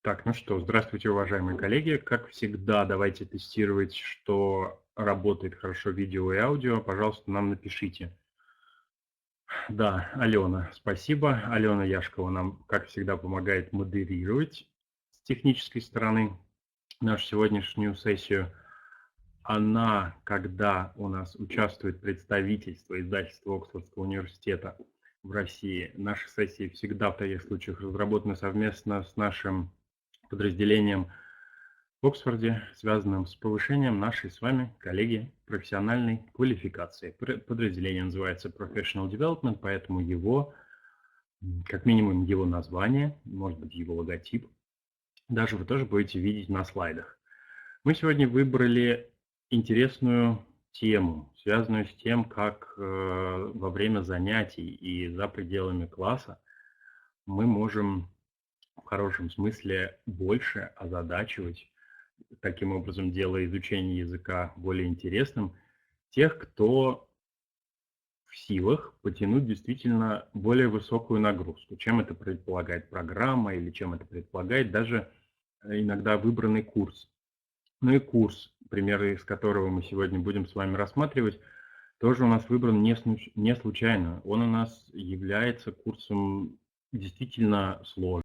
Так, ну что, здравствуйте, уважаемые коллеги. Как всегда, давайте тестировать, что работает хорошо видео и аудио. Пожалуйста, нам напишите. Да, Алена, спасибо. Алена Яшкова нам, как всегда, помогает модерировать с технической стороны нашу сегодняшнюю сессию. Она, когда у нас участвует представительство издательства Оксфордского университета в России, наши сессии всегда в таких случаях разработаны совместно с нашим подразделением в Оксфорде, связанным с повышением нашей с вами, коллеги, профессиональной квалификации. Подразделение называется Professional Development, поэтому его, как минимум его название, может быть его логотип, даже вы тоже будете видеть на слайдах. Мы сегодня выбрали интересную тему, связанную с тем, как во время занятий и за пределами класса мы можем в хорошем смысле больше озадачивать, таким образом делая изучение языка более интересным, тех, кто в силах потянуть действительно более высокую нагрузку, чем это предполагает программа или чем это предполагает даже иногда выбранный курс. Ну и курс, примеры из которого мы сегодня будем с вами рассматривать, тоже у нас выбран не случайно. Он у нас является курсом действительно сложным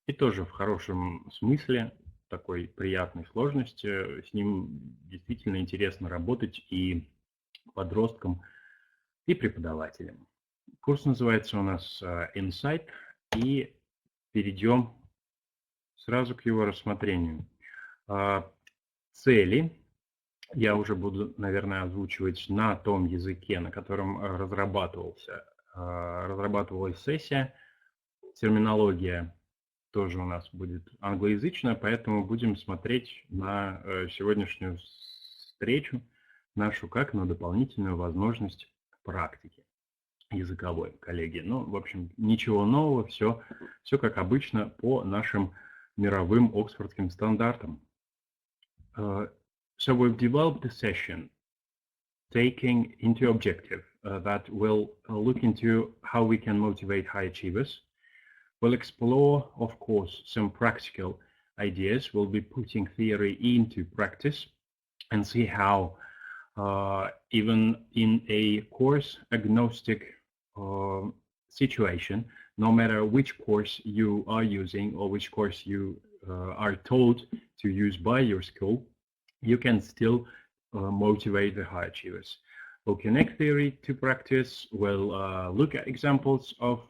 и тоже в хорошем смысле такой приятной сложности. С ним действительно интересно работать и подросткам, и преподавателям. Курс называется у нас Insight, и перейдем сразу к его рассмотрению. Цели я уже буду, наверное, озвучивать на том языке, на котором разрабатывалась сессия. Терминология тоже у нас будет англоязычная, поэтому будем смотреть на сегодняшнюю встречу нашу как на дополнительную возможность практики языковой, коллеги. Ну, в общем, ничего нового, все как обычно по нашим мировым оксфордским стандартам. So we've developed a session taking into objective that will look into how we can motivate high achievers. We'll explore, of course, some practical ideas. We'll be putting theory into practice and see how even in a course agnostic situation, no matter which course you are using or which course you are told to use by your school, you can still motivate the high achievers. We'll connect theory to practice. We'll look at examples of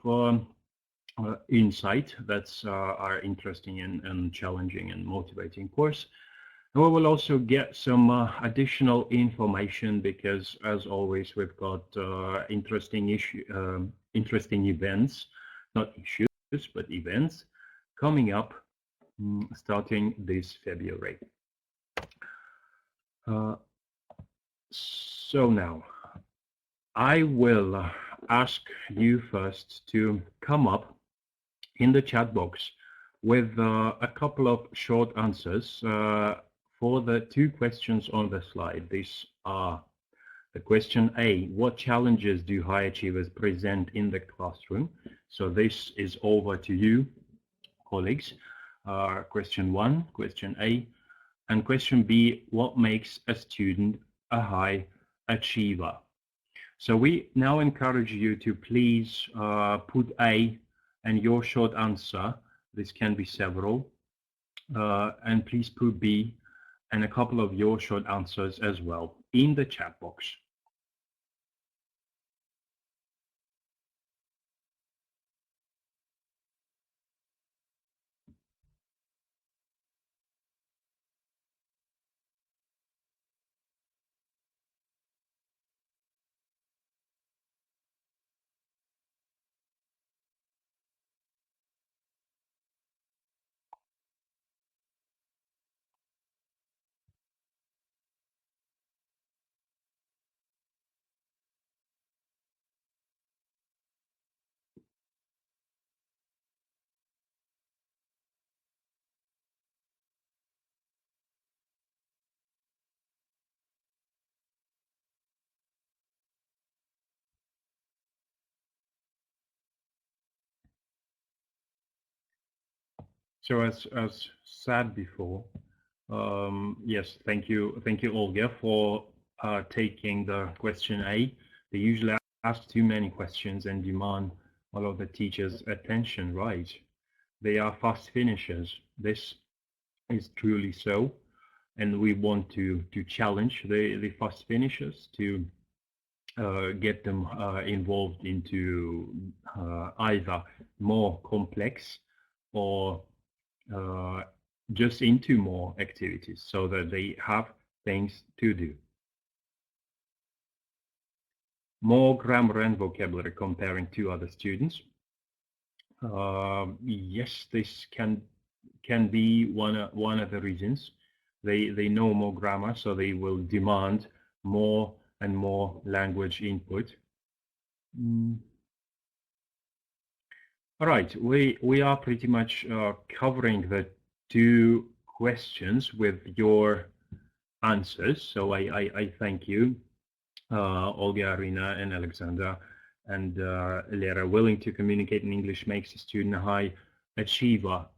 insight that's are interesting and challenging and motivating course. And we will also get some additional information because, as always, we've got interesting events, not issues, but events coming up starting this February. So now, I will ask you first to come up in the chat box with a couple of short answers for the two questions on the slide. These are the question A, what challenges do high achievers present in the classroom? So this is over to you, colleagues. Question 1, question A. And question B, what makes a student a high achiever? So we now encourage you to please put A and your short answer, this can be several, and please put B and a couple of your short answers as well in the chat box. So as said before, yes, thank you, Olga, for taking the question A. They usually ask too many questions and demand all of the teachers' attention, right? They are fast finishers. This is truly so, and we want to challenge the fast finishers to get them involved into either more complex or just into more activities so that they have things to do. More grammar and vocabulary comparing to other students. Yes, this can be one of the reasons. They know more grammar, so they will demand more and more language input. All right, we are pretty much covering the two questions with your answers. So I thank you, Olga, Arina, and Alexander, and Lera. Willing to communicate in English makes a student a high achiever.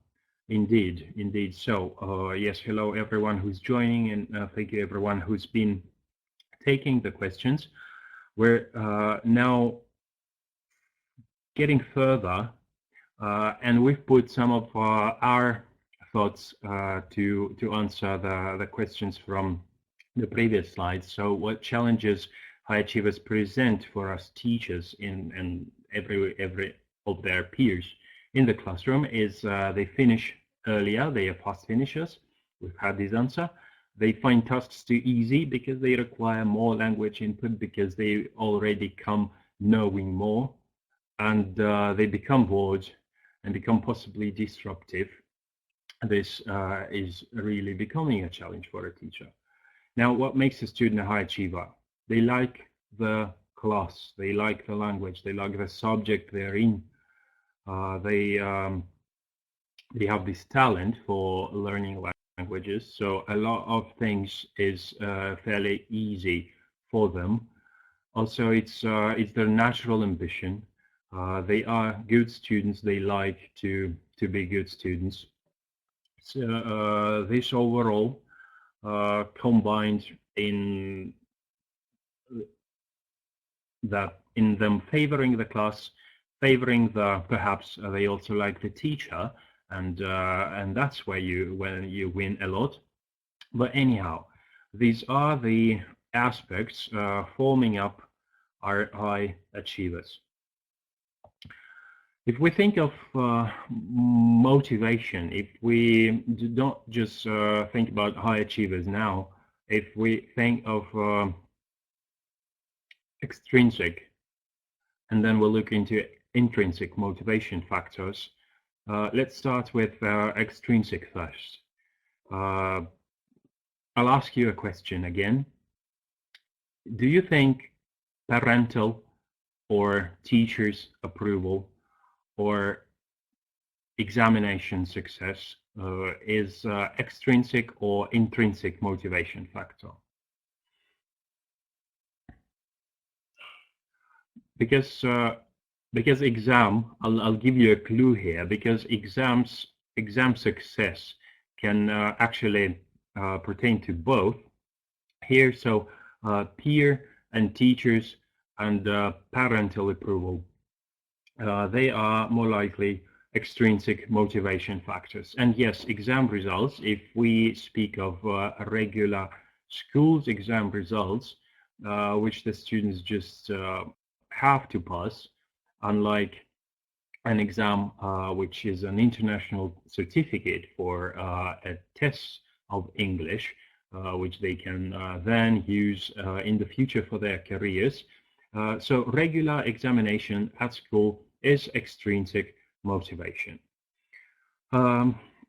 Indeed. So yes, hello everyone who's joining, and thank you everyone who's been taking the questions. We're now getting further, and we've put some of our thoughts to answer the questions from the previous slides. So what challenges high achievers present for us teachers and every of their peers in the classroom is they finish earlier, they are fast finishers. We've had this answer. They find tasks too easy because they require more language input because they already come knowing more, and they become bored and become possibly disruptive. This is really becoming a challenge for a teacher. Now, what makes a student a high achiever? They like the class, they like the language, they like the subject they're in. They have this talent for learning languages, so a lot of things is fairly easy for them. Also, it's their natural ambition. They are good students. They like to be good students. So this overall combined in that in them favoring the class, favoring the perhaps they also like the teacher, and that's where you win a lot. But anyhow, these are the aspects forming up our high achievers. If we think of motivation, if we don't just think about high achievers now, if we think of extrinsic, and then we'll look into intrinsic motivation factors. Let's start with extrinsic first. I'll ask you a question again. Do you think parental or teacher's approval or examination success is extrinsic or intrinsic motivation factor? Because exam, I'll give you a clue here, because exam success can actually pertain to both here. So peer and teachers and parental approval, they are more likely extrinsic motivation factors. And yes, exam results, if we speak of regular schools exam results, which the students just have to pass, unlike an exam which is an international certificate for a test of English, which they can then use in the future for their careers. So regular examination at school is extrinsic motivation.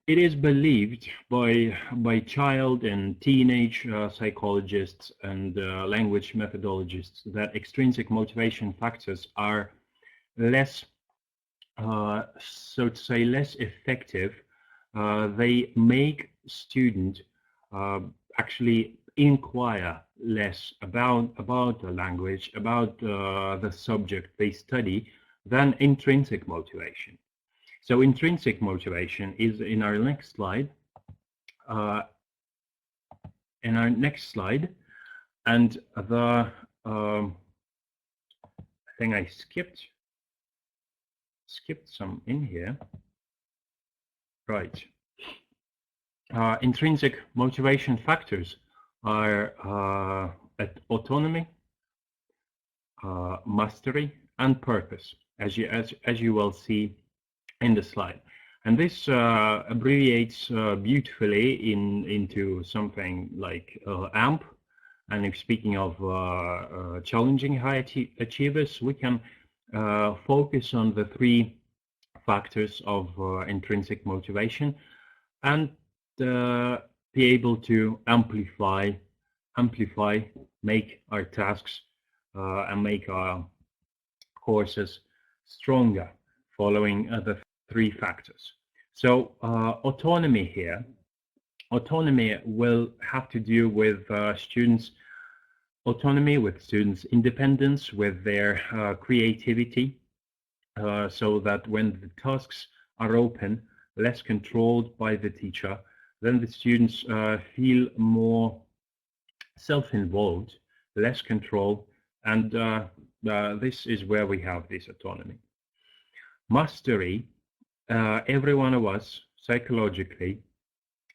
It is believed by child and teenage psychologists and language methodologists that extrinsic motivation factors are less, so to say, less effective. They make students actually inquire less about the language, about the subject they study, than intrinsic motivation. So intrinsic motivation is in our next slide. And the I think I skipped some in here. Right. Intrinsic motivation factors are autonomy, mastery, and purpose, as you will see in the slide. And this abbreviates beautifully into something like AMP. And if speaking of challenging high achievers, we can focus on the 3 factors of intrinsic motivation and be able to amplify, make our tasks and make our courses stronger following the 3 factors. So autonomy here. Autonomy will have to do with students' autonomy, with students' independence, with their creativity, so that when the tasks are open, less controlled by the teacher, then the students feel more self-involved, less control, and this is where we have this autonomy. Mastery, every one of us psychologically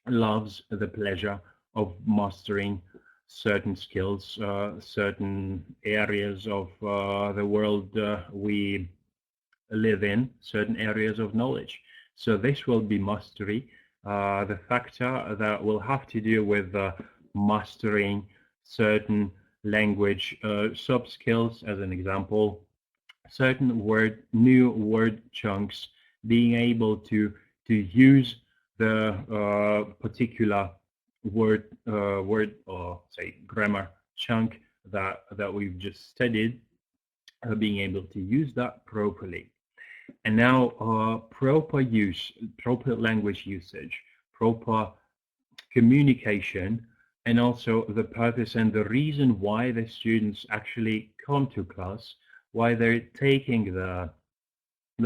loves the pleasure of mastering certain skills, certain areas of the world we live in, certain areas of knowledge. So this will be mastery, the factor that will have to do with mastering certain language sub-skills, as an example, certain new word chunks, being able to use the particular word or say grammar chunk that we've just studied, being able to use that properly. And now proper language usage, proper communication, and also the purpose and the reason why the students actually come to class, why they're taking the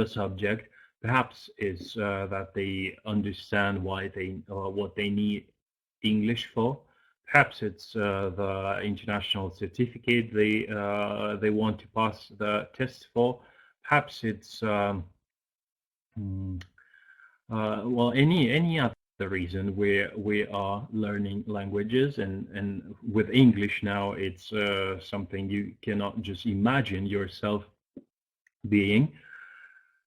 subject, perhaps is that they understand why what they need English for. Perhaps it's the international certificate they want to pass the test for. Perhaps it's well, any other reason we are learning languages, and with English now it's something you cannot just imagine yourself being.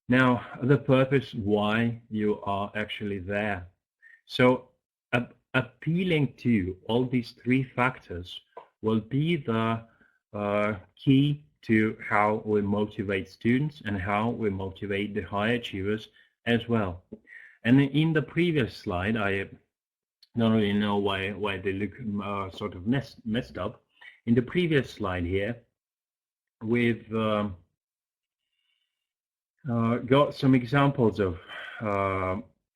Now, the purpose why you are actually there. So appealing to all these 3 factors will be the key to how we motivate students and how we motivate the high achievers as well. And in the previous slide, I don't really know why they look sort of messed up. In the previous slide here, we've got some examples of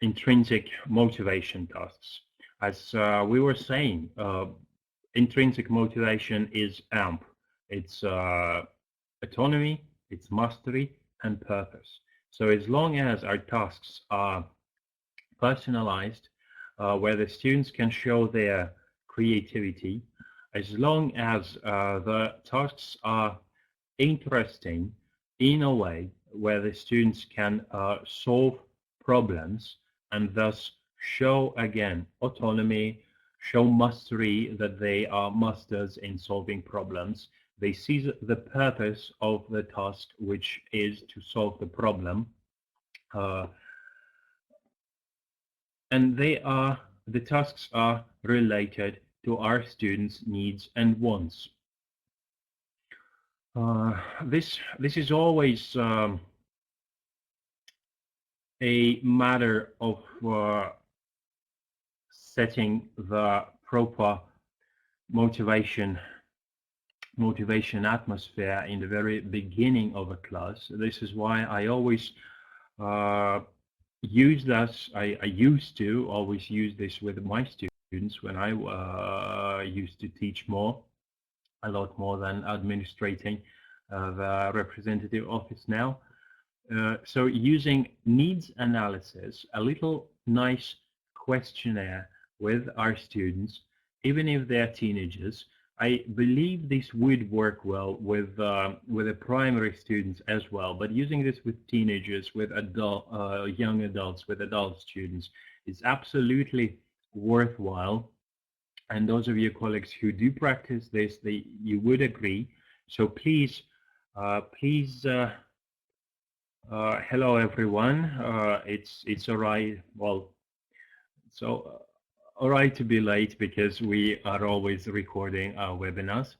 intrinsic motivation tasks. As we were saying, intrinsic motivation is AMP. It's autonomy, it's mastery, and purpose. So as long as our tasks are personalized, where the students can show their creativity, as long as the tasks are interesting in a way where the students can solve problems and thus show again autonomy, show mastery, that they are masters in solving problems. They see the purpose of the task, which is to solve the problem, and the tasks are related to our students' needs and wants. This is always a matter of setting the proper motivation atmosphere in the very beginning of a class. This is why I always used to always use this with my students when I used to teach a lot more than administrating the representative office now. So using needs analysis, a little nice questionnaire with our students, even if they're teenagers, I believe this would work well with the primary students as well. But using this with teenagers, with young adults, with adult students, is absolutely worthwhile. And those of your colleagues who do practice this, you would agree. So please, hello everyone. It's all right. Well, so all right to be late because we are always recording our webinars.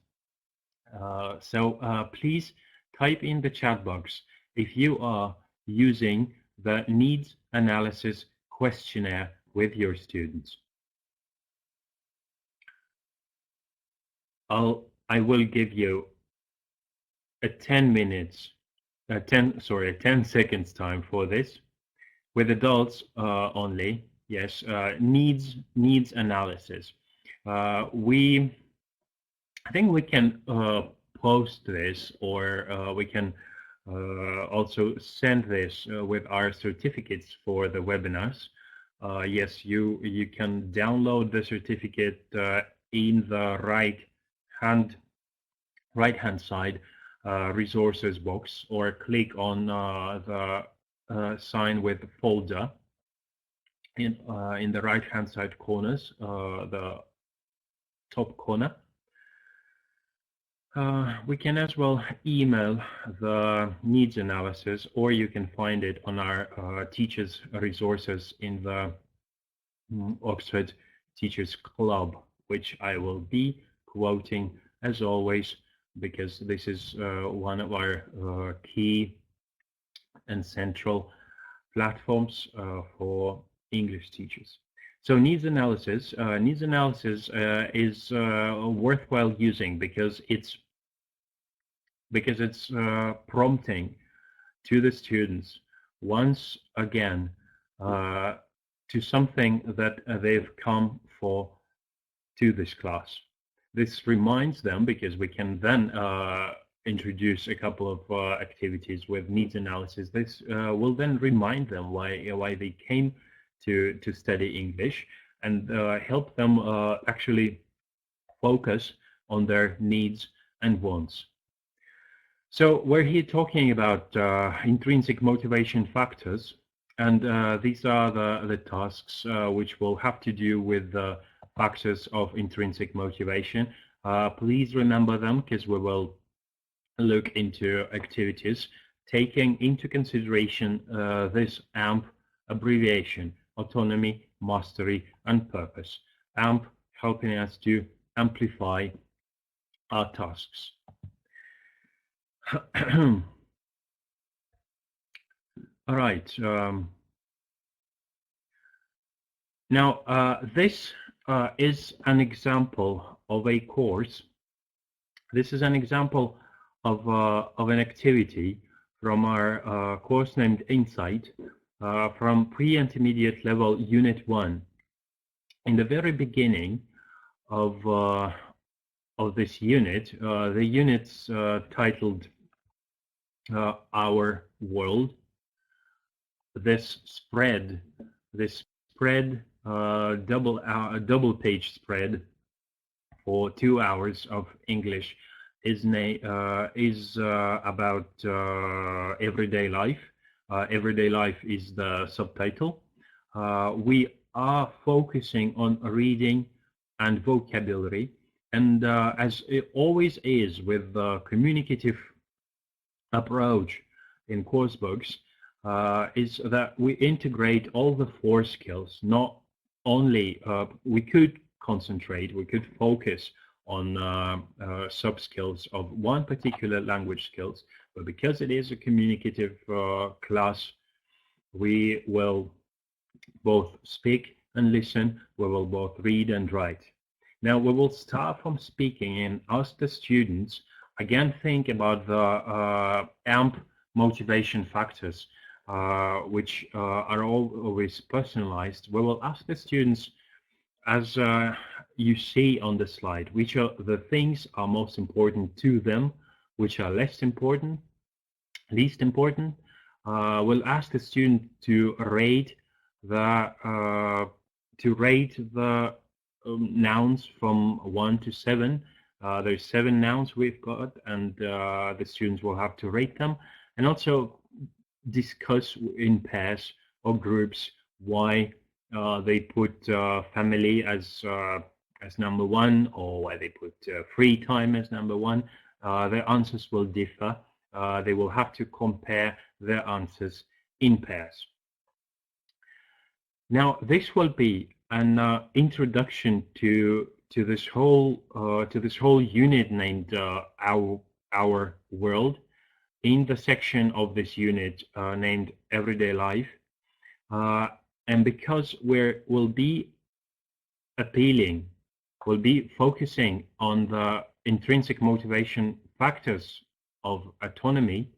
So please type in the chat box if you are using the needs analysis questionnaire with your students. I will give you a 10 seconds time for this. With adults only, yes, needs analysis. I think we can post this, or we can also send this with our certificates for the webinars. Yes, you can download the certificate in the right hand side resources box, or click on the sign with folder in the right hand side corners, the top corner. We can as well email the needs analysis, or you can find it on our teachers resources in the Oxford Teachers Club, which I will be quoting as always, because this is one of our key and central platforms for English teachers. So needs analysis is worthwhile using because it's prompting to the students once again to something that they've come for to this class. This reminds them, because we can then introduce a couple of activities with needs analysis. This will then remind them why they came to study English, and help them actually focus on their needs and wants. So we're here talking about intrinsic motivation factors, and these are the tasks which will have to do with the factors of intrinsic motivation. Please remember them, because we will look into activities taking into consideration this AMP abbreviation: autonomy, mastery, and purpose. AMP helping us to amplify our tasks. All right. Now, this is an example of a course. This is an example of an activity from our course named Insight, from pre-intermediate level Unit 1. In the very beginning of this unit, the unit's titled Our World. This spread, double page spread for 2 hours of English is about everyday life. Everyday life is the subtitle. We are focusing on reading and vocabulary, and as it always is with the communicative approach in course books, is that we integrate all the 4 skills. Not only we could concentrate, we could focus on sub-skills of one particular language skills, but because it is a communicative class, we will both speak and listen, we will both read and write. Now we will start from speaking and ask the students, again, think about the AMP motivation factors, which are always personalized. We will ask the students, as you see on the slide, which are the things are most important to them, which are least important, we'll ask the student to rate the nouns from 1 to 7. There's 7 nouns we've got, and the students will have to rate them, and also discuss in pairs or groups why they put family as number 1, or why they put free time as number 1. Their answers will differ. They will have to compare their answers in pairs. Now, this will be an introduction to this whole unit named Our World, in the section of this unit named Everyday Life. And because we'll be focusing on the intrinsic motivation factors of autonomy,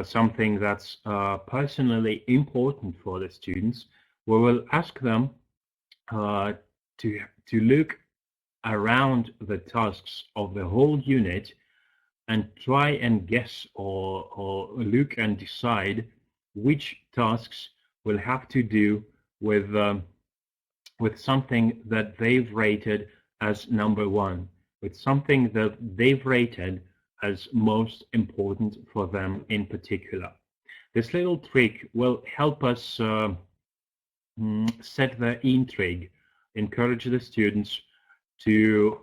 something that's personally important for the students, we will ask them to look around the tasks of the whole unit and try and guess or look and decide which tasks will have to do with something that they've rated as number 1, with something that they've rated as most important for them in particular. This little trick will help us set the intrigue, encourage the students to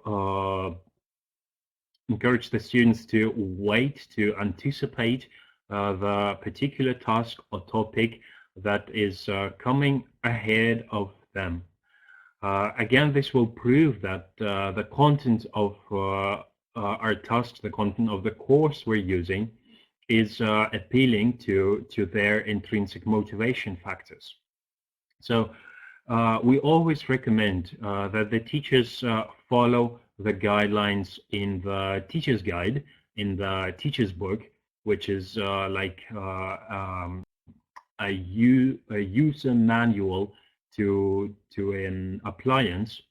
wait, to anticipate the particular task or topic that is coming ahead of them. Again, this will prove that the content of our tasks, the content of the course we're using, is appealing to their intrinsic motivation factors. So we always recommend that the teachers follow the guidelines in the teacher's guide, in the teacher's book, which is like a user manual to an appliance,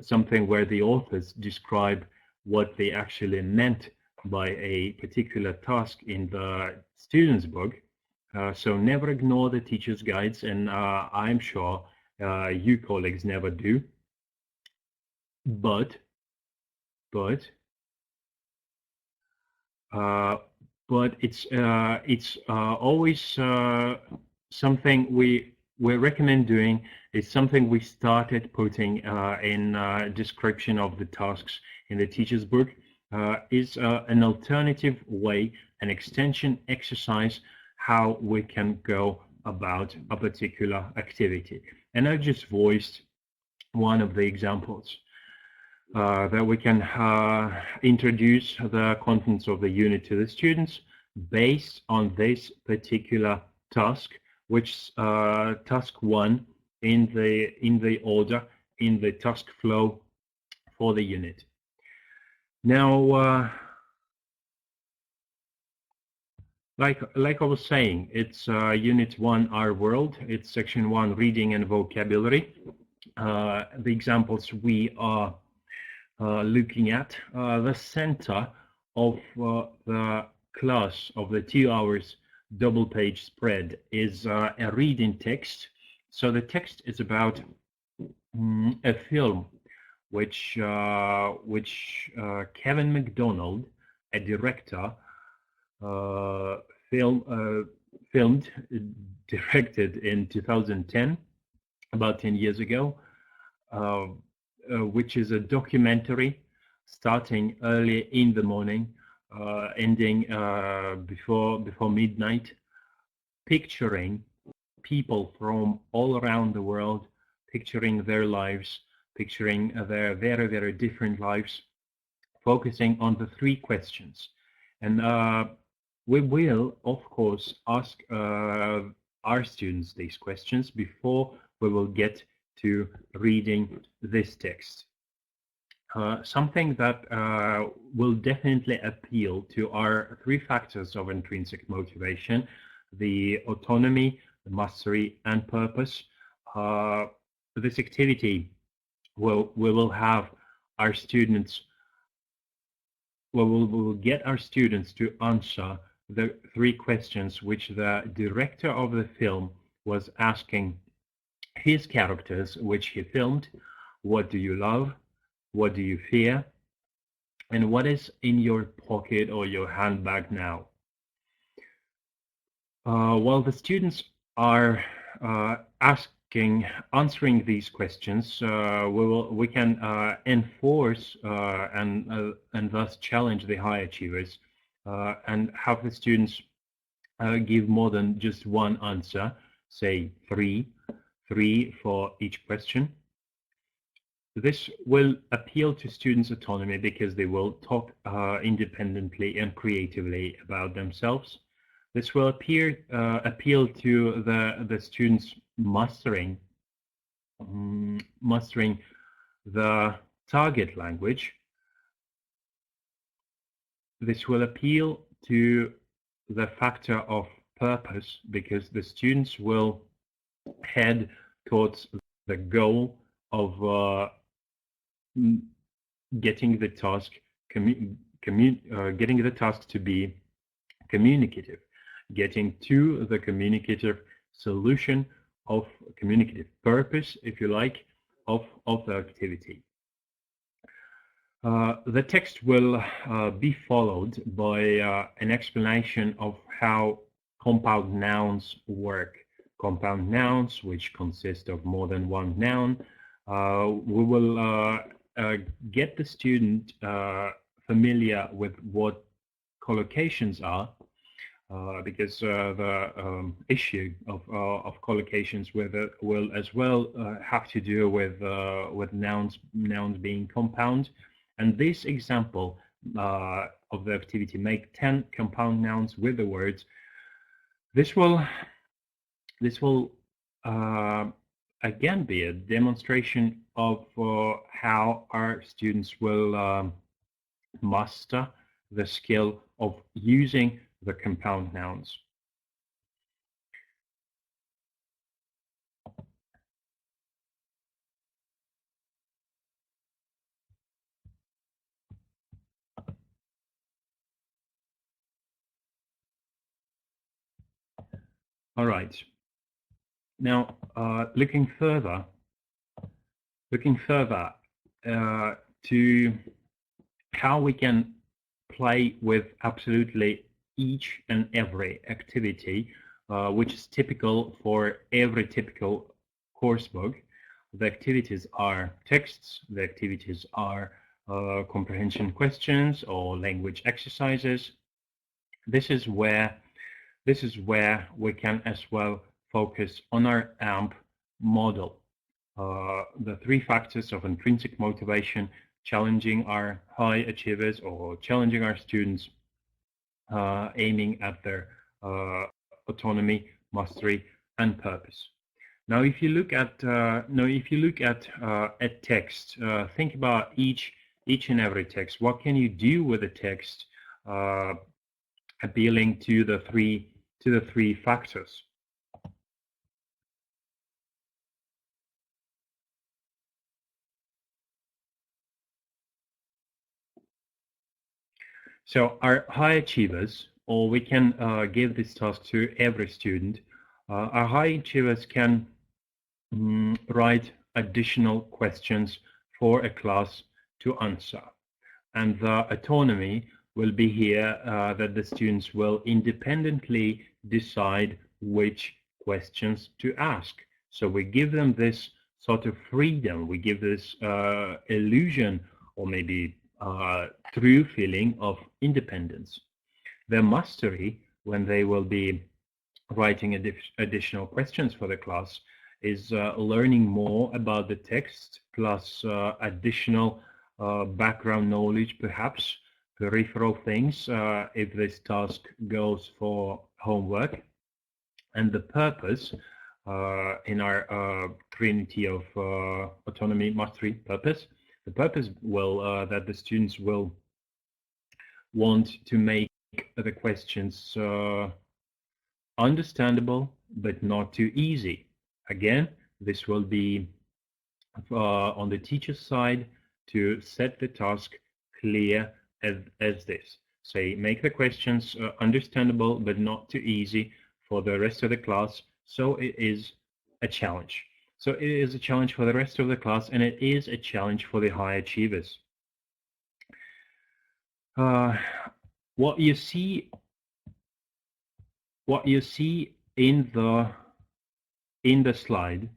something where the authors describe what they actually meant by a particular task in the student's book. So never ignore the teacher's guides, and I'm sure you colleagues never do. But it's always something we recommend doing. It's something we started putting in description of the tasks in the teacher's book. Is an alternative way, an extension exercise, how we can go about a particular activity. And I just voiced one of the examples that we can introduce the contents of the unit to the students based on this particular task, which task 1 in the order, in the task flow for the unit. Now, like I was saying, it's Unit 1, Our World. It's Section 1, Reading and Vocabulary. The examples we are looking at, the center of the class of the 2 hours double-page spread is a reading text. So the text is about a film which Kevin MacDonald, a director, directed in 2010, about 10 years ago, which is a documentary starting early in the morning, ending before midnight, picturing people from all around the world, picturing their lives, picturing their very, very different lives, focusing on the 3 questions. And we will, of course, ask our students these questions before we will get to reading this text. Something that will definitely appeal to our 3 factors of intrinsic motivation: the autonomy, the mastery, and purpose. This activity we will have our students, we will get our students to answer the three questions which the director of the film was asking his characters, which he filmed. What do you love? What do you fear? And what is in your pocket or your handbag now? While the students are answering these questions, we can enforce and thus challenge the high achievers and have the students give more than just one answer, say three for each question. This will appeal to students' autonomy because they will talk independently and creatively about themselves. This will appeal to the students mastering the target language. This will appeal to the factor of purpose because the students will head towards the goal of getting the task to be communicative, getting to the communicative solution of communicative purpose, if you like, of the activity. The text will be followed by an explanation of how compound nouns work. Compound nouns, which consist of more than one noun. We will get the student familiar with what collocations are, because the issue of collocations will as well have to do with nouns being compound. And this example of the activity, make 10 compound nouns with the words. This will again be a demonstration of how our students will master the skill of using the compound nouns. All right. Now, looking further to how we can play with absolutely each and every activity, which is typical for every typical course book. The activities are texts, the activities are comprehension questions or language exercises. This is where we can as well focus on our AMP model. The three factors of intrinsic motivation, challenging our high achievers or challenging our students, aiming at their autonomy, mastery, and purpose. Now, if you look at a text, think about each and every text. What can you do with a text appealing to the three factors? So our high achievers, or we can give this task to every student, our high achievers can write additional questions for a class to answer. And the autonomy will be here that the students will independently decide which questions to ask. So we give them this sort of freedom, we give this illusion or maybe true feeling of independence. Their mastery, when they will be writing additional questions for the class, is learning more about the text plus additional background knowledge, perhaps peripheral things if this task goes for homework. And the purpose in our trinity of autonomy, mastery, purpose, the purpose will that the students will want to make the questions understandable but not too easy. Again, this will be on the teacher's side to set the task clear as this. Say, make the questions understandable but not too easy for the rest of the class, so it is a challenge. So it is a challenge for the rest of the class, and it is a challenge for the high achievers. What you see in the slide,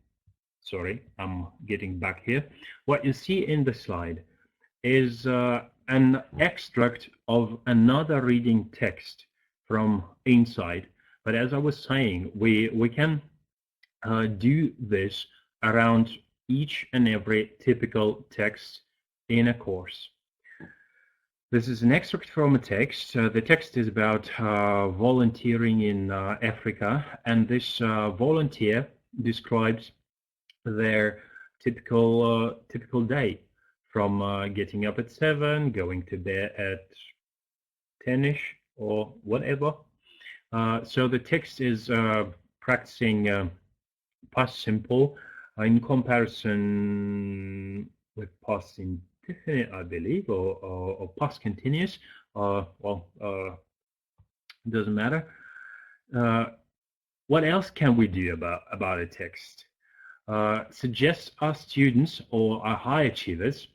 sorry, I'm getting back here. What you see in the slide is an extract of another reading text from inside. But as I was saying, we can do this around each and every typical text in a course. This is an extract from a text. The text is about volunteering in Africa, and this volunteer describes their typical day, from getting up at 7, going to bed at 10ish or whatever. So the text is practicing past simple in comparison with past indefinite, I believe, or past continuous. Doesn't matter. What else can we do about a text? Suggest our students or our high achievers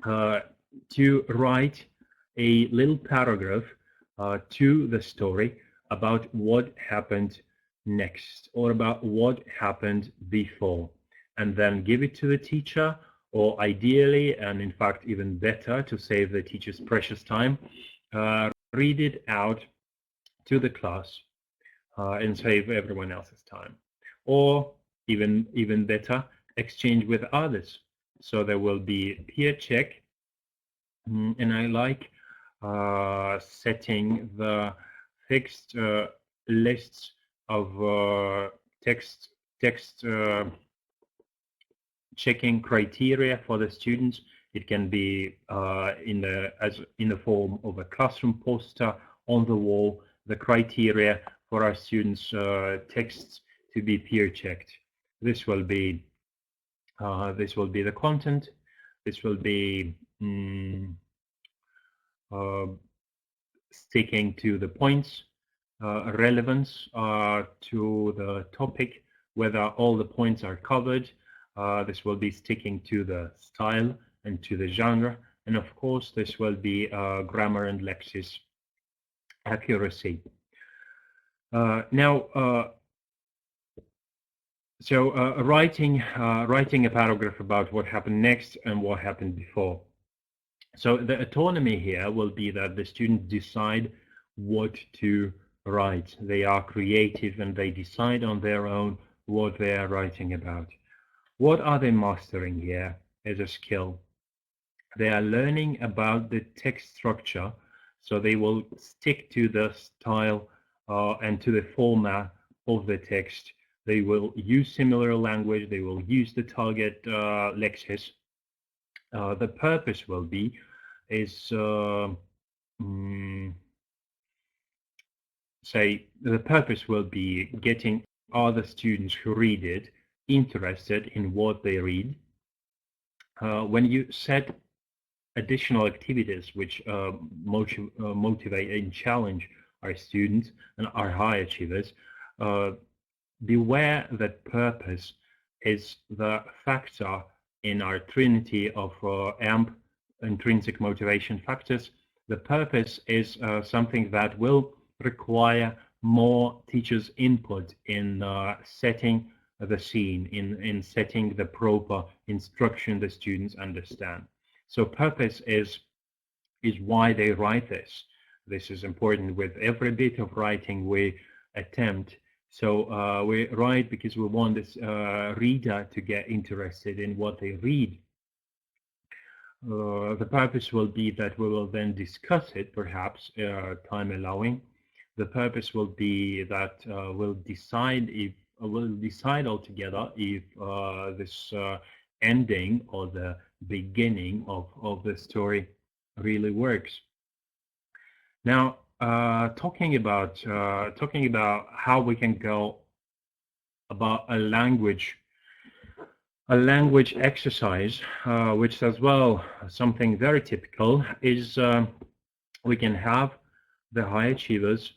to write a little paragraph to the story about what happened next or about what happened before, and then give it to the teacher, or ideally, and in fact even better, to save the teacher's precious time, read it out to the class and save everyone else's time. Or even better, exchange with others. So there will be peer check, and I like setting the fixed lists of text checking criteria for the students. It can be in the form of a classroom poster on the wall, the criteria for our students' texts to be peer checked. This will be the content. This will be sticking to the points, relevance to the topic, whether all the points are covered. This will be sticking to the style and to the genre, and of course this will be grammar and lexis accuracy. Writing a paragraph about what happened next and what happened before. So the autonomy here will be that the students decide what to write. They are creative and they decide on their own what they are writing about. What are they mastering here as a skill? They are learning about the text structure, so they will stick to the style and to the format of the text. They will use similar language. They will use the target lexis. The purpose will be getting other students who read it interested in what they read. When you set additional activities which motivate and challenge our students and our high achievers, beware that purpose is the factor in our trinity of AMP, intrinsic motivation factors. The purpose is something that will require more teachers' input in setting the scene, in setting the proper instruction the students understand. So purpose is why they write this. This is important with every bit of writing we attempt. So we write because we want this reader to get interested in what they read. The purpose will be that we will then discuss it, perhaps, time allowing. The purpose will be that we'll decide altogether if this ending or the beginning of the story really works. Now, talking about how we can go about a language exercise, which as well something very typical, is we can have the high achievers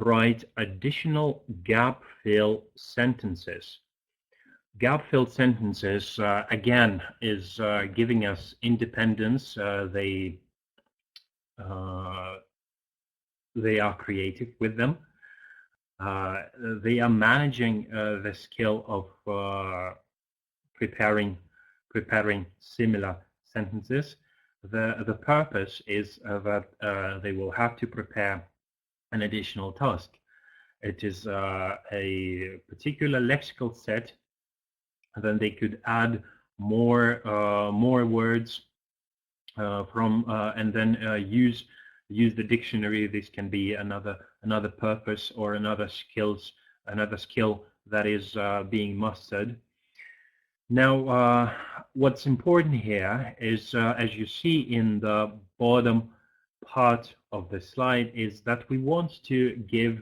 write additional gap-fill sentences. Gap-fill sentences, again, is giving us independence. They are creative with them. They are managing the skill of preparing similar sentences. The purpose is that they will have to prepare an additional task. It is a particular lexical set. Then they could add more words from and then use the dictionary. This can be another purpose or another skill that is being mastered. Now, what's important here is, as you see in the bottom part of the slide, is that we want to give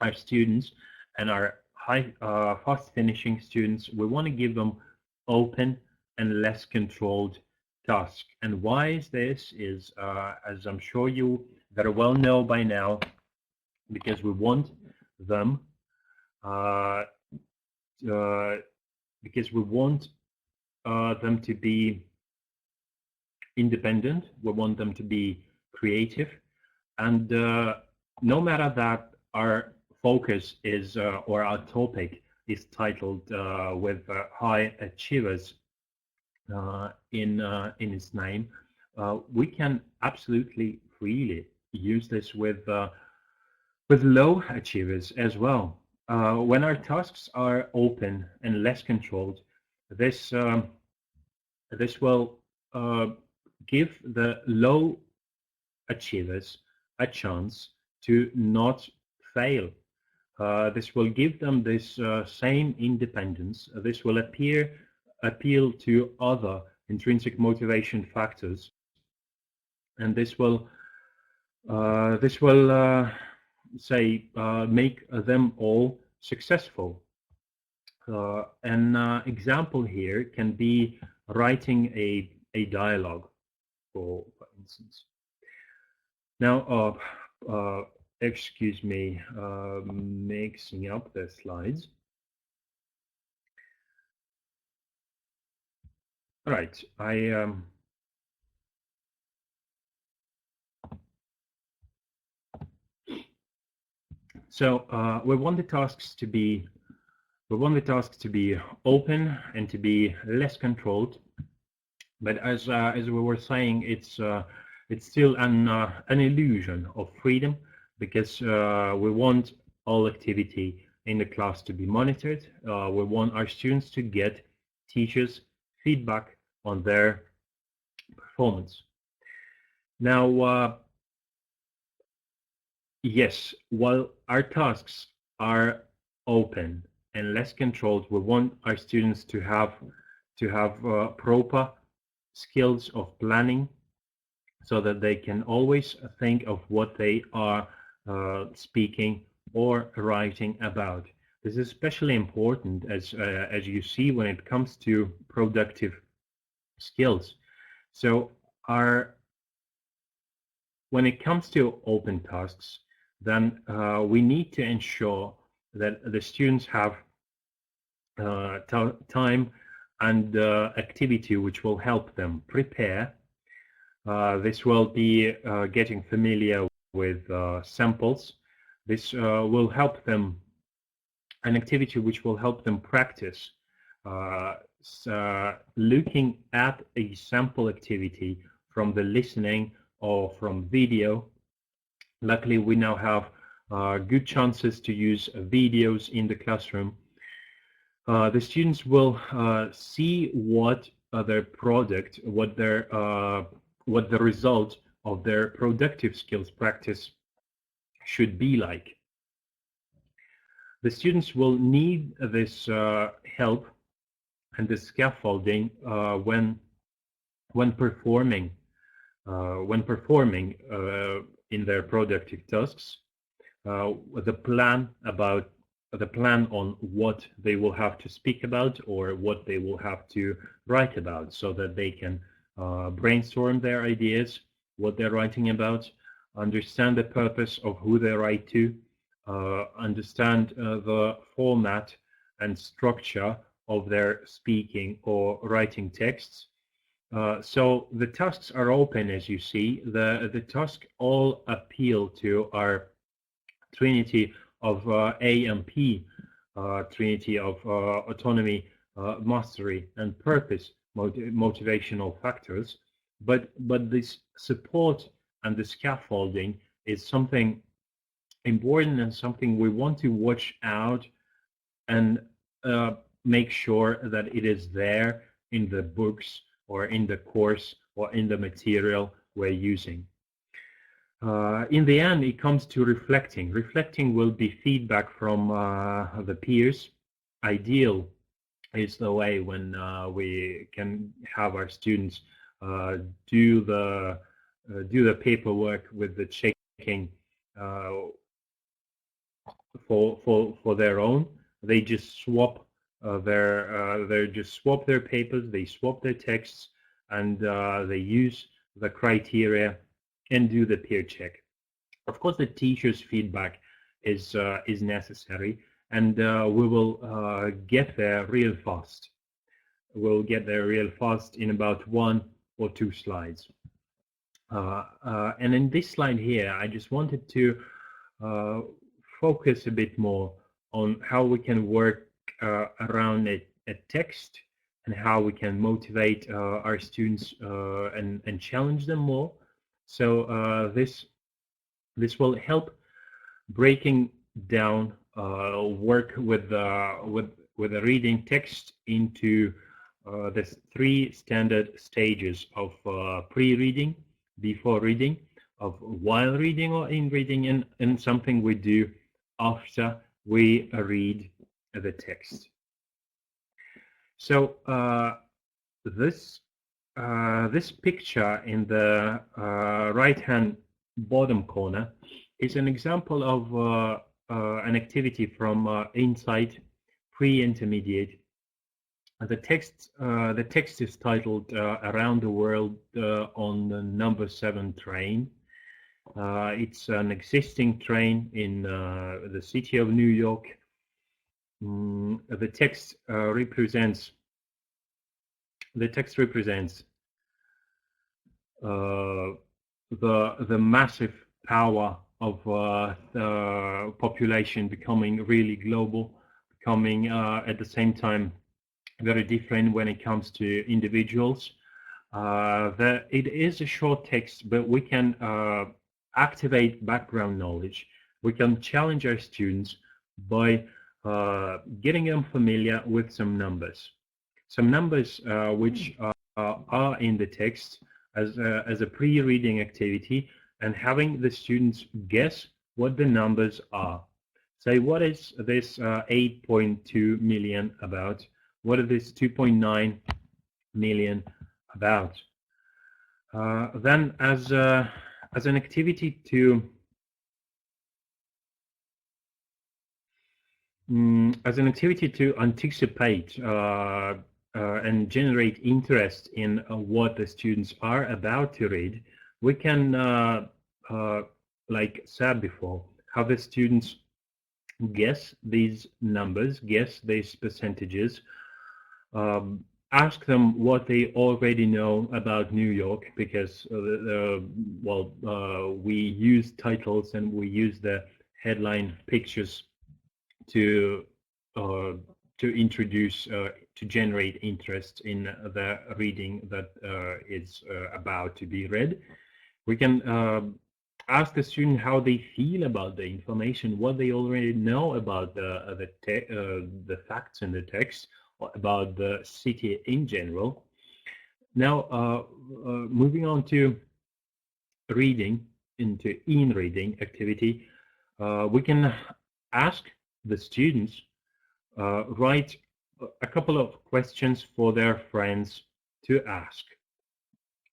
our students and our fast finishing students, we want to give them open and less controlled tasks. And why is this? Is as I'm sure you very well know by now, because we want them because we want them to be independent. We want them to be creative, and no matter that our focus is or our topic is titled with high achievers in its name, we can absolutely freely use this with low achievers as well. When our tasks are open and less controlled, this will give the low achievers a chance to not fail. This will give them this same independence. This will appeal to other intrinsic motivation factors, and this will say make them all successful. An example here can be writing a dialogue, for instance. Now, excuse me, mixing up the slides. All right, so we want the tasks to be open and to be less controlled. But as we were saying, it's still an illusion of freedom, because we want all activity in the class to be monitored. We want our students to get teachers' feedback on their performance. Now, yes, while our tasks are open and less controlled, we want our students to have proper skills of planning, so that they can always think of what they are speaking or writing about. This is especially important as you see when it comes to productive skills. So when it comes to open tasks, then we need to ensure that the students have time and activity which will help them prepare. This will be getting familiar with samples. This will help them, an activity which will help them practice looking at a sample activity from the listening or from video. Luckily, we now have good chances to use videos in the classroom. The students will see what their product, what the result of their productive skills practice should be like. The students will need this help and the scaffolding when performing in their productive tasks. The plan on what they will have to speak about or what they will have to write about, so that they can brainstorm their ideas what they're writing about, understand the purpose of who they write to, understand the format and structure of their speaking or writing texts. So the tasks are open, as you see. The tasks all appeal to our trinity of A and P, trinity of autonomy, mastery, and purpose, motivational factors. But this support and the scaffolding is something important and something we want to watch out and make sure that it is there in the books or in the course or in the material we're using. In the end, it comes to reflecting. Reflecting will be feedback from the peers. Ideal is the way when we can have our students do the paperwork with the checking for their own. They just swap their papers. They swap their texts, and they use the criteria and do the peer check. Of course, the teacher's feedback is necessary, and we will get there real fast. We'll get there real fast in about 1 or 2 slides. And in this slide here, I just wanted to focus a bit more on how we can work around a text and how we can motivate our students and challenge them more. So this will help breaking down work with a reading text into the 3 standard stages of pre-reading, before reading, of while reading or in reading, and something we do after we read the text. So this picture in the right-hand bottom corner is an example of an activity from Insight Pre-Intermediate. The text is titled "Around the World on the Number 7 Train." It's an existing train in the city of New York. The text represents the massive power of the population becoming really global, becoming at the same time very different when it comes to individuals. It is a short text, but we can activate background knowledge. We can challenge our students by getting them familiar with some numbers which are in the text as a pre-reading activity, and having the students guess what the numbers are. Say, what is this 8.2 million about? What is this 2.9 million about? Then, as an activity to anticipate and generate interest in what the students are about to read, we can, like said before, have the students guess these numbers, guess these percentages, ask them what they already know about New York, because we use titles and we use the headline pictures to introduce, to generate interest in the reading that is about to be read. We can ask the student how they feel about the information, what they already know about the facts in the text, or about the city in general. Now, moving on to reading, into in-reading activity, we can ask the students write a couple of questions for their friends to ask,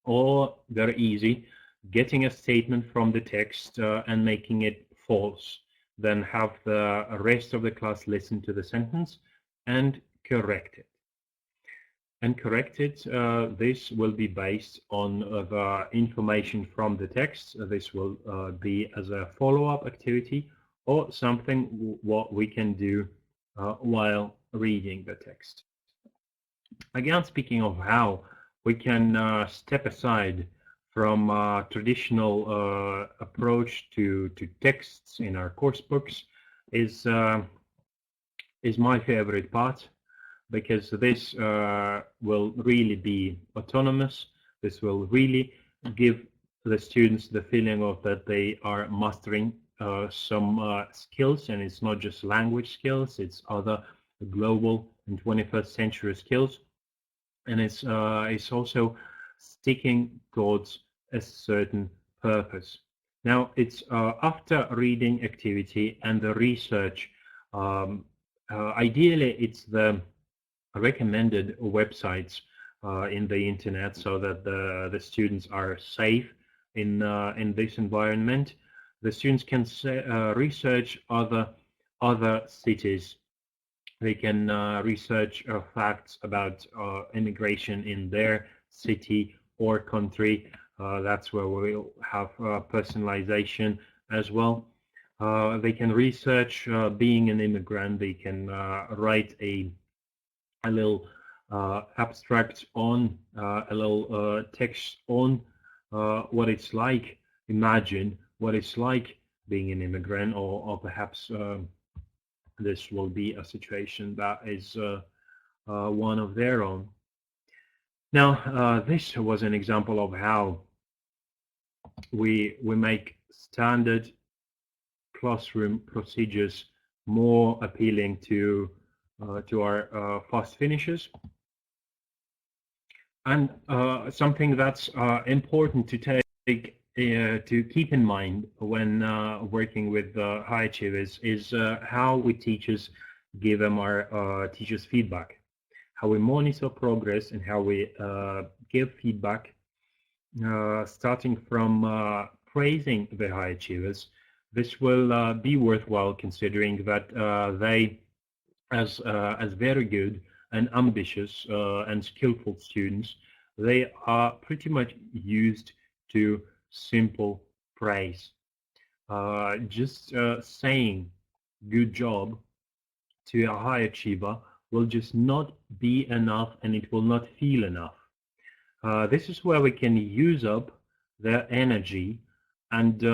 or very easy, getting a statement from the text and making it false, then have the rest of the class listen to the sentence and correct it. and correct it. This will be based on the information from the text. This will be as a follow-up activity or something what we can do while reading the text. Again, speaking of how we can step aside from traditional approach to texts in our course books is my favorite part, because this will really be autonomous. This will really give the students the feeling of that they are mastering some skills, and it's not just language skills, it's other global and 21st century skills, and it's also sticking towards a certain purpose. Now, it's after reading activity and the research. Ideally, it's the recommended websites in the internet, so that the students are safe in this environment. The students can research other cities. They can research facts about immigration in their city or country. That's where we'll have personalization as well. They can research being an immigrant. They can write a little abstract on a little text on what it's like. Imagine what it's like being an immigrant, or perhaps this will be a situation that is one of their own. Now, this was an example of how we make standard classroom procedures more appealing to our fast finishers. And something that's important to take to keep in mind when working with high achievers is how we teachers give them our teachers feedback, how we monitor progress, and how we give feedback, starting from praising the high achievers. This will be worthwhile, considering that they, as very good and ambitious and skillful students, they are pretty much used to simple praise. Just saying good job to a high achiever will just not be enough, and it will not feel enough. This is where we can use up their energy and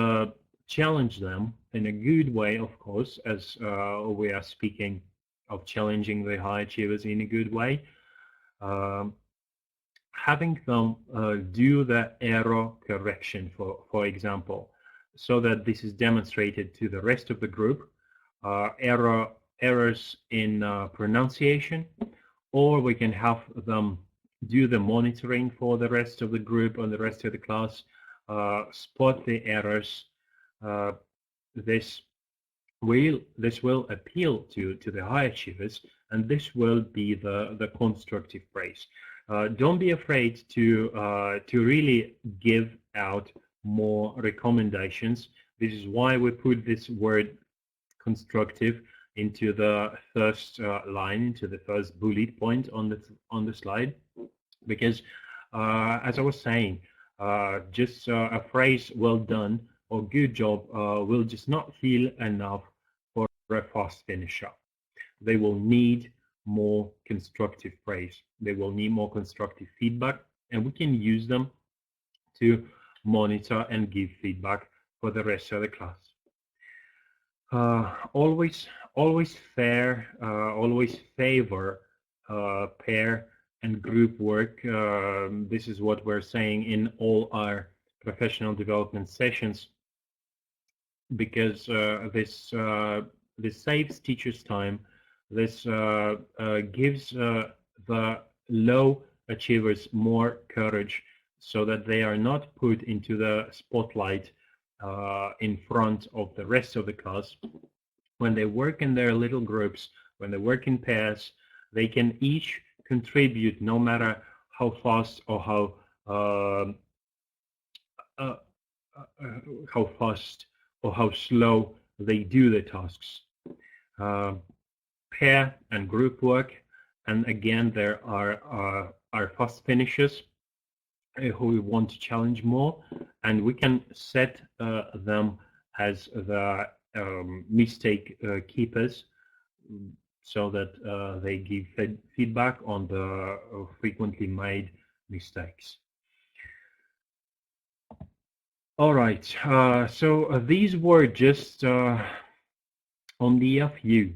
challenge them in a good way, of course, as we are speaking of challenging the high achievers in a good way. Having them do the error correction, for example, so that this is demonstrated to the rest of the group. Errors in pronunciation, or we can have them do the monitoring for the rest of the group and the rest of the class, spot the errors. This will appeal to the high achievers, and this will be the constructive praise. Don't be afraid to really give out more recommendations. This is why we put this word constructive into the first line, into the first bullet point on the slide, because as I was saying, just a phrase "well done" or "good job" will just not feel enough for a fast finisher. They will need more constructive praise. They will need more constructive feedback, and we can use them to monitor and give feedback for the rest of the class. Always favor pair and group work. This is what we're saying in all our professional development sessions, because this saves teachers time. This gives the low achievers more courage, so that they are not put into the spotlight in front of the rest of the class. When they work in their little groups, when they work in pairs, they can each contribute, no matter how fast or how slow they do the tasks. Pair and group work, and again there are are fast finishers who we want to challenge more, and we can set them as the mistake keepers, so that they give feedback on the frequently made mistakes. All right, so these were just only a few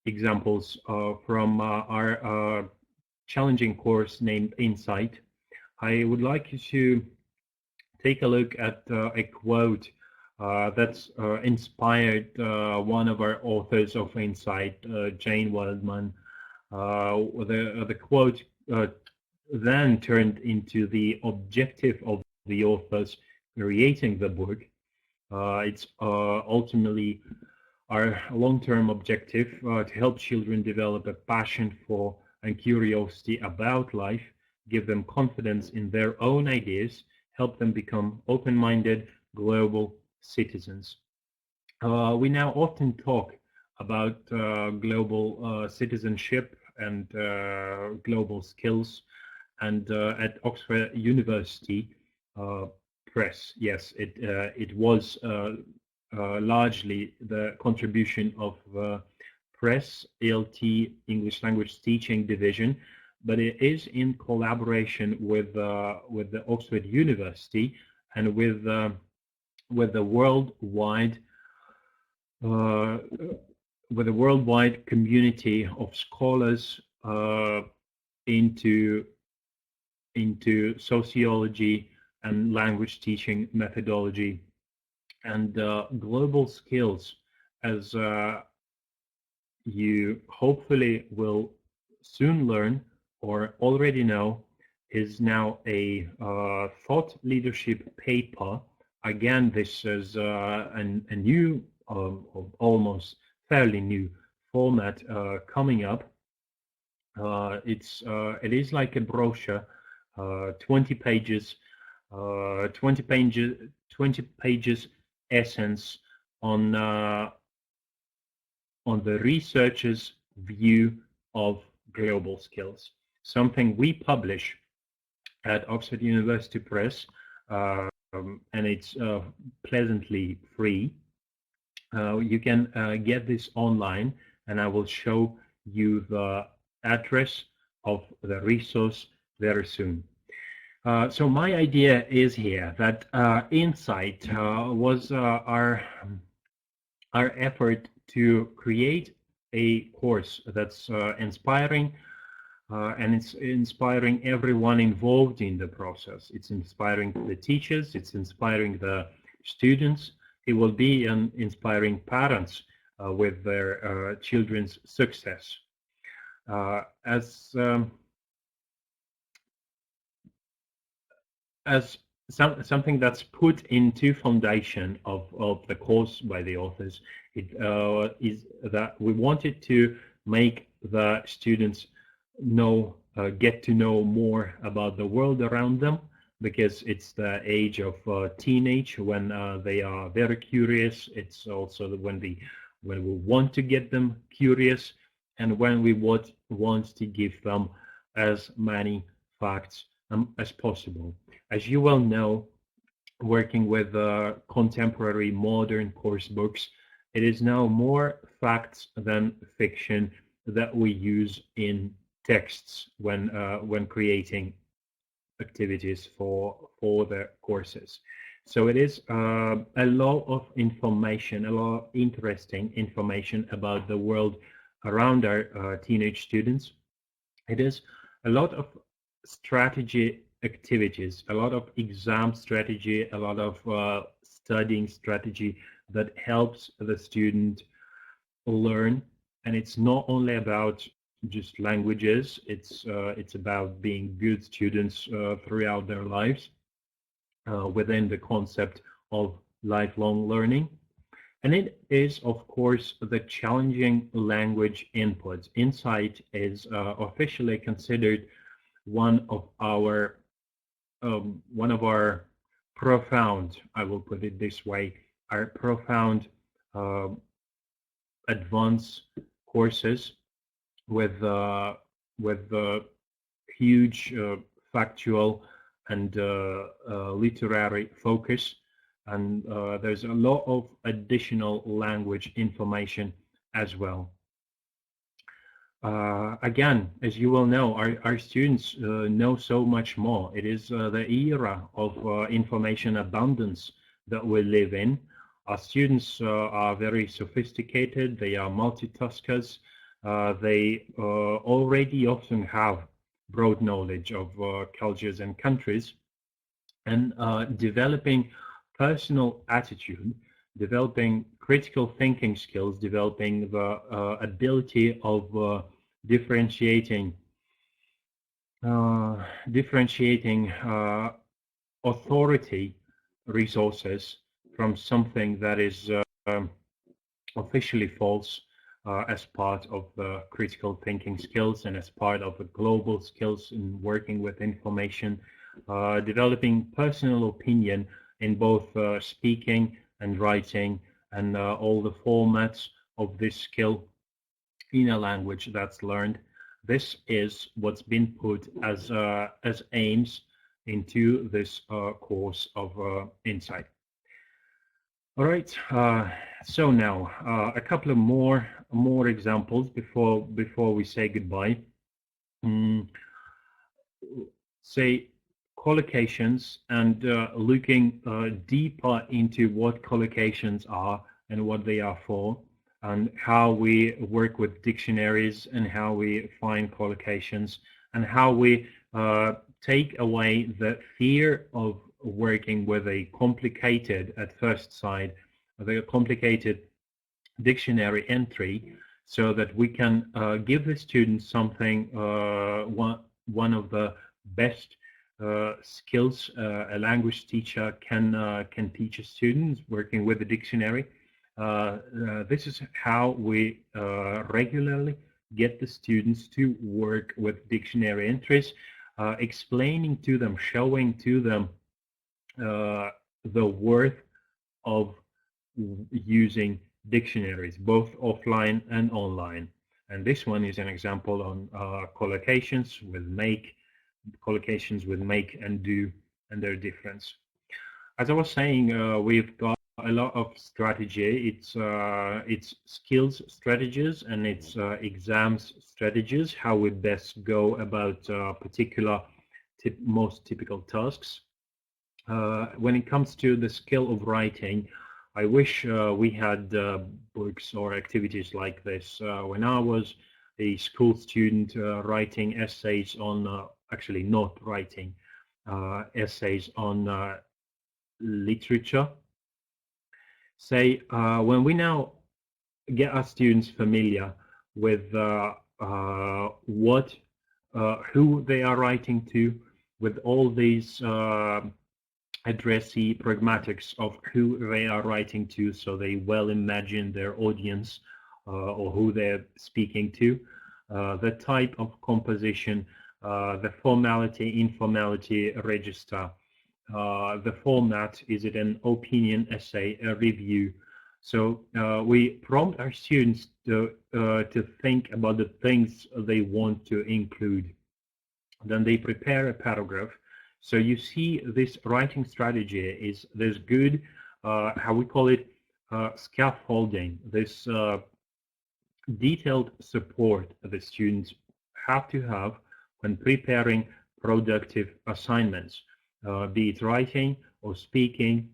examples from our challenging course named Insight. I would like you to take a look at a quote that's inspired one of our authors of Insight, Jane Wildman. The quote then turned into the objective of the authors creating the book. It's ultimately our long-term objective to help children develop a passion for and curiosity about life, give them confidence in their own ideas, help them become open-minded global citizens. We now often talk about global citizenship and global skills, and at Oxford University Press, yes, it was largely the contribution of Press ELT English Language Teaching Division, but it is in collaboration with the Oxford University and with the worldwide community of scholars into sociology and language teaching methodology and global skills, as you hopefully will soon learn or already know, is now a thought leadership paper. Again, this is a new, almost fairly new format coming up. It is like a brochure, 20 pages, 20 pages essence on the researcher's view of global skills, something we publish at Oxford University Press, and it's pleasantly free. You can get this online, and I will show you the address of the resource very soon. So my idea is here that Insight was our effort to create a course that's inspiring, and it's inspiring everyone involved in the process. It's inspiring the teachers, it's inspiring the students. It will be inspiring parents with their children's success. As something that's put into foundation of the course by the authors, it is that we wanted to make the students get to know more about the world around them, because it's the age of teenage, when they are very curious. It's also when we want to get them curious, and when we want to give them as many facts as possible. As you well know, working with contemporary modern course books, it is now more facts than fiction that we use in texts when creating activities for the courses. So it is a lot of information, a lot of interesting information about the world around our teenage students. It is a lot of strategy activities, a lot of exam strategy, a lot of studying strategy that helps the student learn. And it's not only about just languages, it's about being good students throughout their lives within the concept of lifelong learning. And it is, of course, the challenging language input. Insight is officially considered one of our profound, I will put it this way, our profound advanced courses with huge factual and literary focus, and there's a lot of additional language information as well. Again, as you will know, our students know so much more. It is the era of information abundance that we live in. Our students are very sophisticated. They are multitaskers. They already often have broad knowledge of cultures and countries, and developing personal attitude, developing critical thinking skills, developing the ability of differentiating authority resources from something that is officially false, as part of the critical thinking skills and as part of the global skills in working with information, developing personal opinion in both speaking and writing, and all the formats of this skill in a language that's learned. This is what's been put as aims into this course of Insight. All right, so now a couple of more examples before we say goodbye. Say collocations, and looking deeper into what collocations are and what they are for, and how we work with dictionaries and how we find collocations, and how we take away the fear of working with a complicated, at first sight, the complicated dictionary entry, so that we can give the students something, one of the best skills a language teacher can teach a student working with the dictionary. This is how we regularly get the students to work with dictionary entries, explaining to them, showing to them the worth of using dictionaries, both offline and online. And this one is an example on collocations with make, and do, and their difference. As I was saying, we've got a lot of strategy. It's skills strategies and it's exams strategies, how we best go about particular most typical tasks. When it comes to the skill of writing, I wish we had books or activities like this. When I was a school student, writing essays on, actually not writing, essays on literature. Say, when we now get our students familiar with who they are writing to, with all these addressee pragmatics of who they are writing to, so they well imagine their audience or who they're speaking to, the type of composition, the formality, informality register, the format, is it an opinion, essay, a review? So we prompt our students to think about the things they want to include. Then they prepare a paragraph. So you see, this writing strategy is this good, how we call it, scaffolding, this detailed support the students have to have when preparing productive assignments, be it writing or speaking.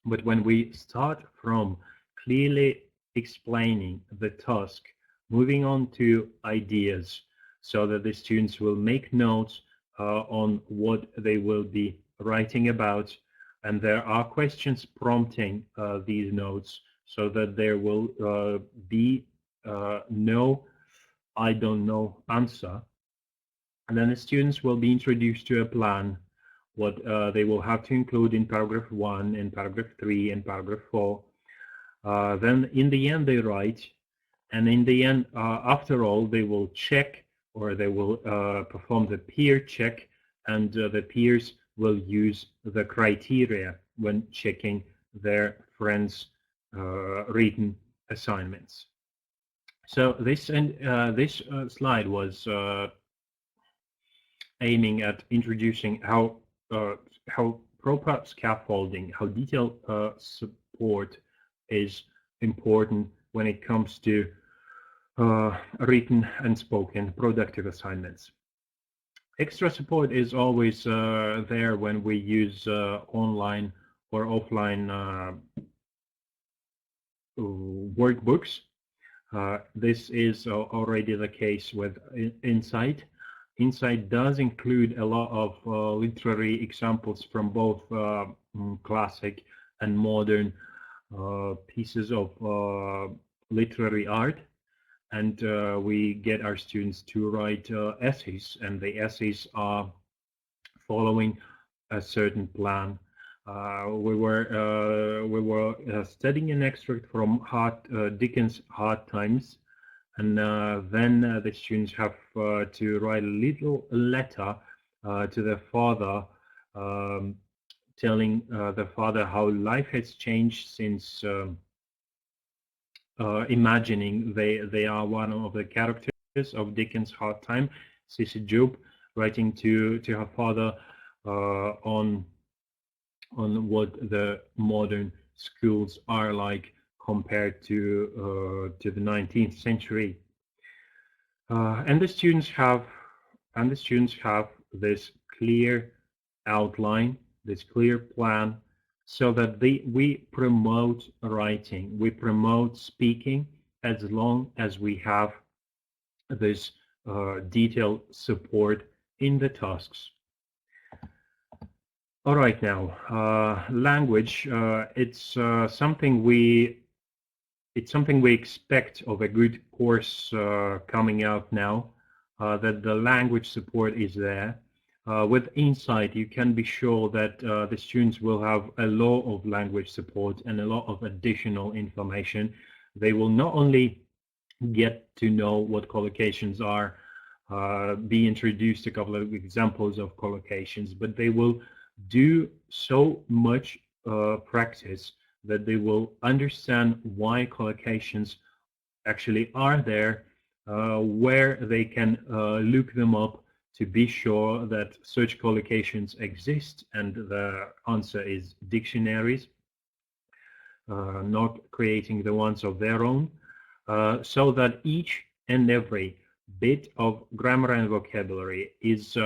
But when we start from clearly explaining the task, moving on to ideas, so that the students will make notes on what they will be writing about, and there are questions prompting these notes, so that there will be no I don't know answer. And then the students will be introduced to a plan, what they will have to include in paragraph 1, in paragraph 3, and paragraph 4. Then in the end they write, and in the end, after all, they will check, or they will perform the peer check, and the peers will use the criteria when checking their friends' written assignments. So this slide was aiming at introducing how proper scaffolding, how detailed support is important when it comes to written and spoken productive assignments. Extra support is always there when we use online or offline workbooks. This is already the case with Insight. Insight does include a lot of literary examples from both classic and modern pieces of literary art. And we get our students to write essays, and the essays are following a certain plan. We were studying an extract from Dickens' Hard Times, and then the students have to write a little letter to their father, telling the father how life has changed since imagining they are one of the characters of Dickens' Hard Time, Sissy Job, writing to her father on what the modern schools are like compared to the 19th century. And the students have this clear outline, this clear plan, so that we promote writing, we promote speaking, as long as we have this detailed support in the tasks. All right, now language. It's something we expect of a good course coming out now. That the language support is there. With Insight, you can be sure that the students will have a lot of language support and a lot of additional information. They will not only get to know what collocations are, be introduced to a couple of examples of collocations, but they will do so much practice that they will understand why collocations actually are there, where they can look them up to be sure that such collocations exist, and the answer is dictionaries, not creating the ones of their own, so that each and every bit of grammar and vocabulary is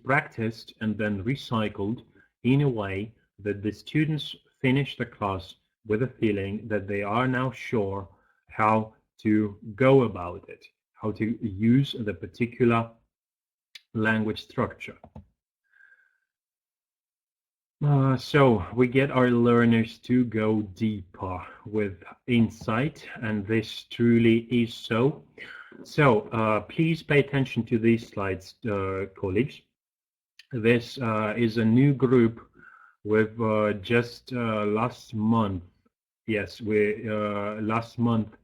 practiced and then recycled in a way that the students finish the class with a feeling that they are now sure how to go about it, how to use the particular language structure. So we get our learners to go deeper with Insight, and this truly is so. So please pay attention to these slides, colleagues. This is a new group with just last month. Yes, we last month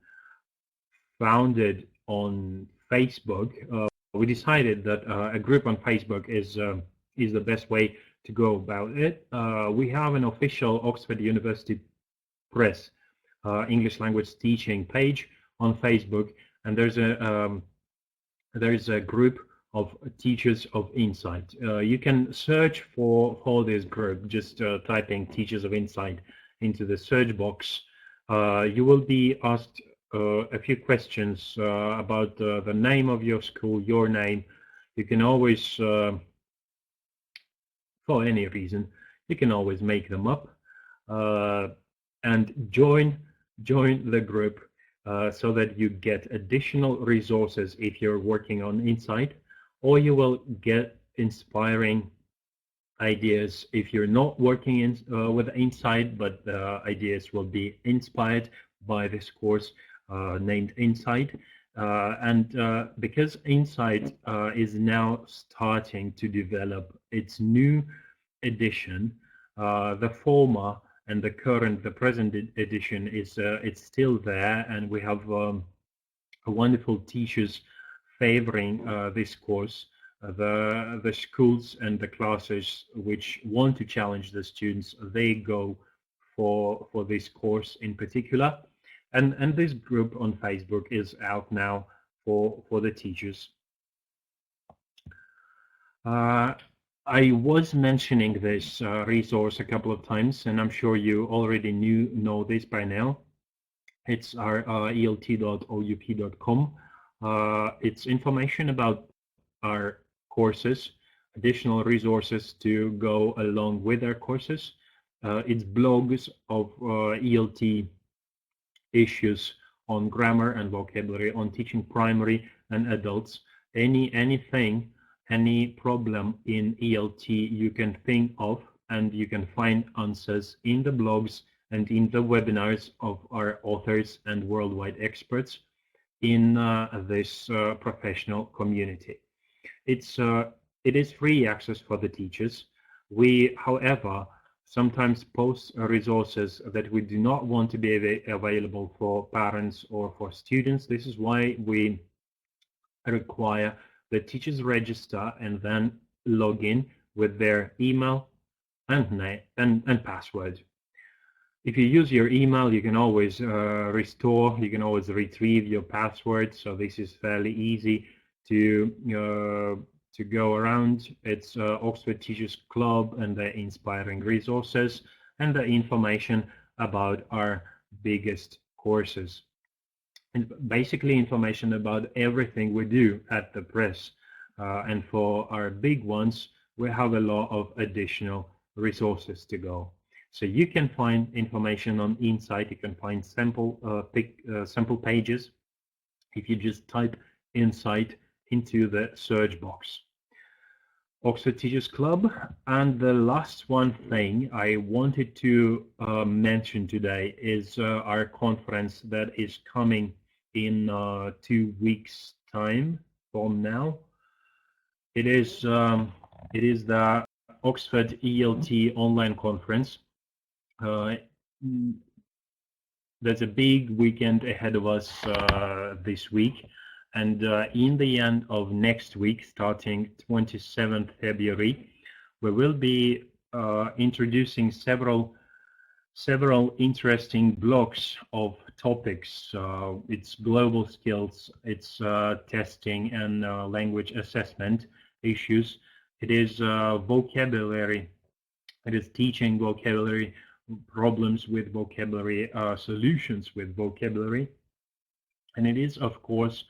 founded on Facebook. We decided that a group on Facebook is the best way to go about it. We have an official Oxford University Press English language teaching page on Facebook, and there's a group of teachers of Insight. You can search for this group, just typing Teachers of Insight into the search box. You will be asked a few questions about the name of your school, your name. You can always, for any reason, you can always make them up and join the group so that you get additional resources if you're working on Insight, or you will get inspiring ideas if you're not working with Insight, but the ideas will be inspired by this course named Insight. And because Insight is now starting to develop its new edition, the former and the present edition is it's still there, and we have wonderful teachers favoring this course. The schools and the classes which want to challenge the students, they go for this course in particular. And this group on Facebook is out now for the teachers. I was mentioning this resource a couple of times, and I'm sure you already know this by now. It's our elt.oup.com. It's information about our courses, additional resources to go along with our courses. It's blogs of ELT issues on grammar and vocabulary, on teaching primary and adults. Anything, any problem in ELT you can think of, and you can find answers in the blogs and in the webinars of our authors and worldwide experts in this professional community. It is free access for the teachers. We, however, sometimes post resources that we do not want to be available for parents or for students. This is why we require the teachers register and then log in with their email and name and password. If you use your email, you can always restore, you can always retrieve your password. So this is fairly easy to go around. It's Oxford Teachers Club and the inspiring resources and the information about our biggest courses. And basically information about everything we do at the press. And for our big ones, we have a lot of additional resources to go. So you can find information on Insight. You can find sample pages if you just type Insight into the search box. Oxford Teachers Club. And the last one thing I wanted to mention today is our conference that is coming in 2 weeks' time from now. It is the Oxford ELT online conference. There's a big weekend ahead of us this week, and in the end of next week, starting 27th February, we will be introducing several interesting blocks of topics. It's global skills, it's testing and language assessment issues. It is vocabulary. It is teaching vocabulary, problems with vocabulary, solutions with vocabulary. And it is, of course,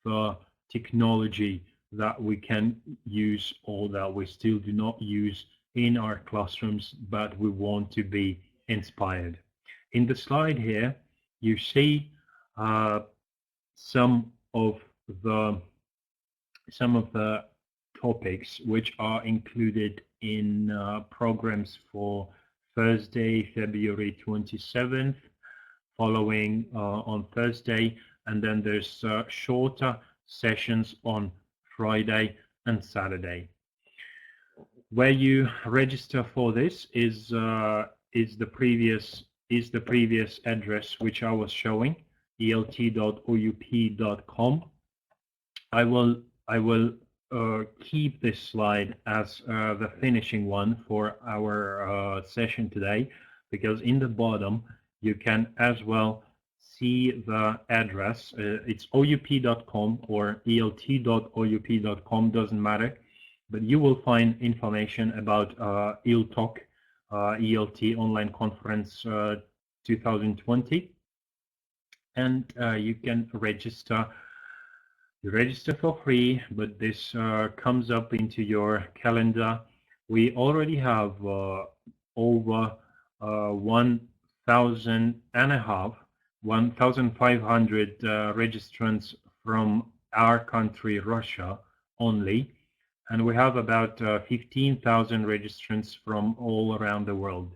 the technology that we can use or that we still do not use in our classrooms, but we want to be inspired. In the slide here, you see some of the topics which are included in programs for Thursday, February 27th, following on Thursday, and then there's shorter sessions on Friday and Saturday. Where you register for this is the previous address which I was showing, elt.oup.com. I will keep this slide as the finishing one for our session today, because in the bottom you can as well see the address. It's oup.com or elt.oup.com, doesn't matter, but you will find information about ILTOC, ELT Online Conference 2020, and you can register. You register for free, but this comes up into your calendar. We already have over 1,500 registrants from our country, Russia, only, and we have about 15,000 registrants from all around the world.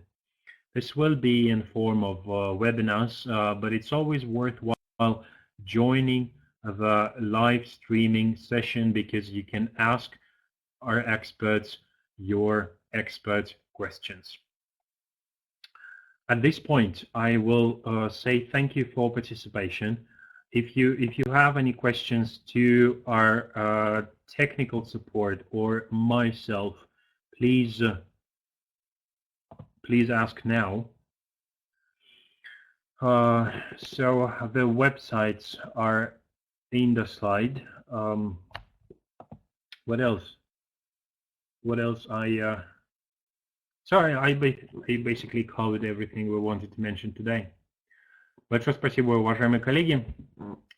This will be in form of webinars, but it's always worthwhile joining the live streaming session, because you can ask our experts your expert questions. At this point, I will say thank you for participation. If you have any questions to our technical support or myself, please ask now. So the websites are in the slide. What else? What else? Sorry, I basically covered everything we wanted to mention today. Большое спасибо, уважаемые коллеги.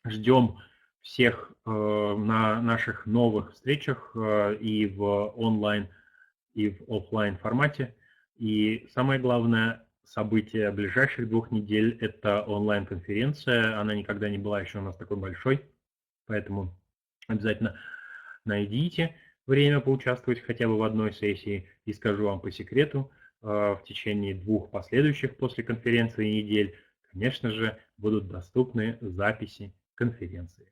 Ждем всех на наших новых встречах и в онлайн, и в офлайн формате. И самое главное событие ближайших 2 недель – это онлайн-конференция. Она никогда не была еще у нас такой большой, поэтому обязательно найдите время поучаствовать хотя бы в одной сессии. И скажу вам по секрету, в течение 2 последующих после конференции недель, конечно же, будут доступны записи конференции.